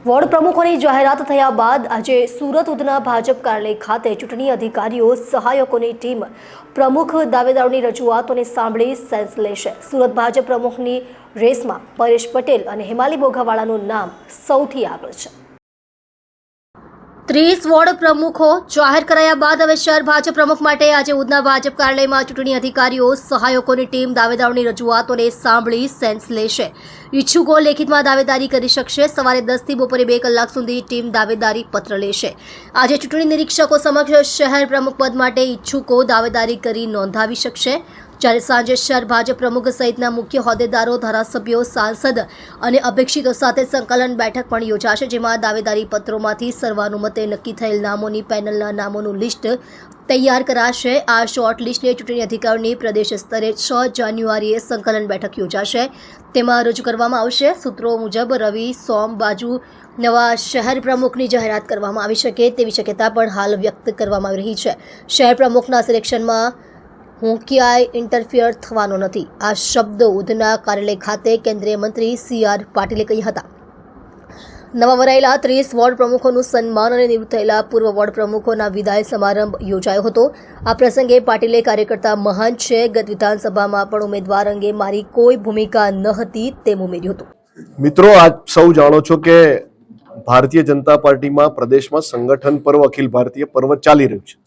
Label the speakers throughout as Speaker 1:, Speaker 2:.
Speaker 1: Ward પ્રમુખોની જાહેરાત થયા બાદ આજે સુરત ઉધના ભાજપ કાર્યાલય ખાતે ચૂંટણી અધિકારીઓ સહાયકોની ટીમ પ્રમુખ દાવેદારોની રજૂઆતોને સાંભળી સેન્સ લેશે। સુરત ભાજપ પ્રમુખની રેસમાં પરેશ પટેલ અને હેમાલી બોઘાવાળાનું નામ સૌથી આગળ છે। 30 વોર્ડ પ્રમુખો જાહેર કરાયા બાદ હવે શહેર ભાજપ પ્રમુખ માટે આજે ઉધના ભાજપ કાર્યાલયમાં ચૂંટણી અધિકારીઓ સહાયકોની ટીમ દાવેદારોની રજૂઆતોને સાંભળી સેન્સ લેશે। ઈચ્છુકો લેખિતમાં દાવેદારી કરી શકશે। સવારે 10 થી બપોરે 2 કલાક સુધી ટીમ દાવેદારી પત્ર લેશે। આજે ચૂંટણી નિરીક્ષકો સમક્ષ શહેર પ્રમુખ પદ માટે ઈચ્છુકો દાવેદારી કરી નોંધાવી શકશે। જ્યારે સાંજે શહેર ભાજપ પ્રમુખ સહિતના મુખ્ય હોદ્દેદારો, ધારાસભ્યો, સાંસદ અને અપેક્ષિતો સાથે સંકલન બેઠક પણ યોજાશે, જેમાં દાવેદારી પત્રોમાંથી સર્વાનુમતે નક્કી થયેલ નામોની પેનલના નામોનું લિસ્ટ તૈયાર કરાશે। આ શોર્ટ લિસ્ટને ચૂંટણી અધિકારીઓની પ્રદેશ સ્તરે 6 જાન્યુઆરીએ સંકલન બેઠક યોજાશે, તેમાં રજૂ કરવામાં આવશે। સૂત્રો મુજબ રવિ, સોમ, બાજુ નવા શહેર પ્રમુખની જાહેરાત કરવામાં આવી શકે તેવી શક્યતા પણ હાલ વ્યક્ત કરવામાં આવી રહી છે। શહેર પ્રમુખના સિલેક્શનમાં હું ક્યાંય ઇન્ટરફિયર થવાનો નથી, આ શબ્દ ઉધના કાર્યાલય ખાતે કેન્દ્રીય મંત્રી CR પાટીલે કહ્યા હતા। નવા વરાયેલા 30 વોર્ડ પ્રમુખોનું સન્માન અને નિવૃત્ત થયેલા પૂર્વ વોર્ડ પ્રમુખોના વિદાય સમારંભ યોજાયો હતો। આ પ્રસંગે પાટીલે કાર્યકર્તા મહાન છે, ગત વિધાનસભામાં પણ ઉમેદવાર અંગે મારી કોઈ ભૂમિકા ન હતી તેમ ઉમેર્યું હતું।
Speaker 2: મિત્રો, આપ સૌ જાણો છો કે ભારતીય જનતા પાર્ટીમાં પ્રદેશમાં સંગઠન પર્વ, અખિલ ભારતીય પર્વ ચાલી રહ્યું છે।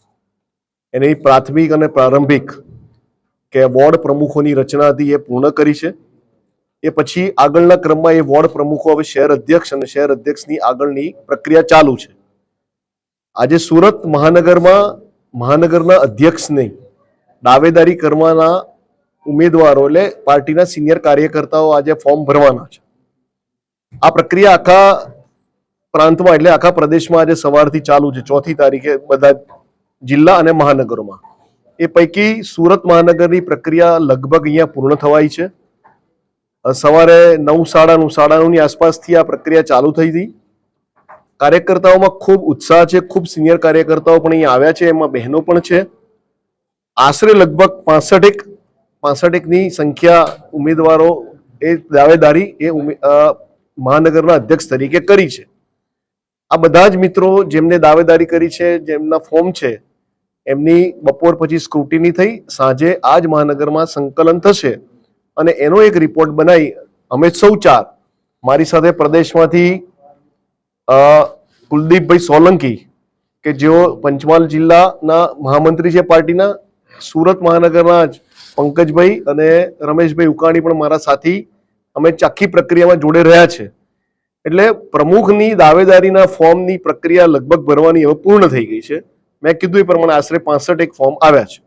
Speaker 2: એની પ્રાથમિક અને પ્રારંભિક કે વોર્ડ પ્રમુખોની રચના હતી એ પૂર્ણ કરી છે। એ પછી આગળના ક્રમમાં એ વોર્ડ પ્રમુખો હવે શહેર અધ્યક્ષ અને શહેર અધ્યક્ષની આગળની પ્રક્રિયા ચાલુ છે। આજે સુરત મહાનગરના અધ્યક્ષને દાવેદારી કરવાના ઉમેદવારો એટલે પાર્ટીના સિનિયર કાર્યકર્તાઓ આજે ફોર્મ ભરવાના છે। આ પ્રક્રિયા આખા પ્રાંતમાં એટલે આખા પ્રદેશમાં આજે સવારથી ચાલુ છે। 4મી તારીખે બધા જિલ્લા અને મહાનગરોમાં। એ પૈકી સુરત મહાનગરની પ્રક્રિયા લગભગ અહીંયા પૂર્ણ થવાઈ છે। સવારે 9:30 આસપાસથી આ પ્રક્રિયા ચાલુ થઈ હતી। કાર્યકર્તાઓમાં ખૂબ ઉત્સાહ છે, ખૂબ સિનિયર કાર્યકર્તાઓ પણ અહીંયા આવ્યા છે, એમાં બહેનો પણ છે। આશરે લગભગ 65ની સંખ્યા ઉમેદવારો એ દાવેદારી મહાનગરના અધ્યક્ષ તરીકે કરી છે। આ બધા જ મિત્રો જેમને દાવેદારી કરી છે, જેમના ફોર્મ છે, એમની બપોર પછી સ્ક્રુટિની થઈ સાંજે આ જ મહાનગરમાં સંકલન થશે અને એનો એક રિપોર્ટ બનાવી અમે સૌ 4 મારી સાથે પ્રદેશમાંથી કુલદીપભાઈ સોલંકી કે જેઓ પંચમહાલ જિલ્લાના મહામંત્રી છે પાર્ટીના, સુરત મહાનગરના જ પંકજભાઈ અને રમેશભાઈ ઉકાણી પણ મારા સાથી, અમે આખી પ્રક્રિયામાં જોડે રહ્યા છે। એટલે પ્રમુખની દાવેદારીના ફોર્મની પ્રક્રિયા લગભગ ભરવાની હવે પૂર્ણ થઈ ગઈ છે। મેં કીધું એ પ્રમાણે આશરે 65 ફોર્મ આવ્યા છે।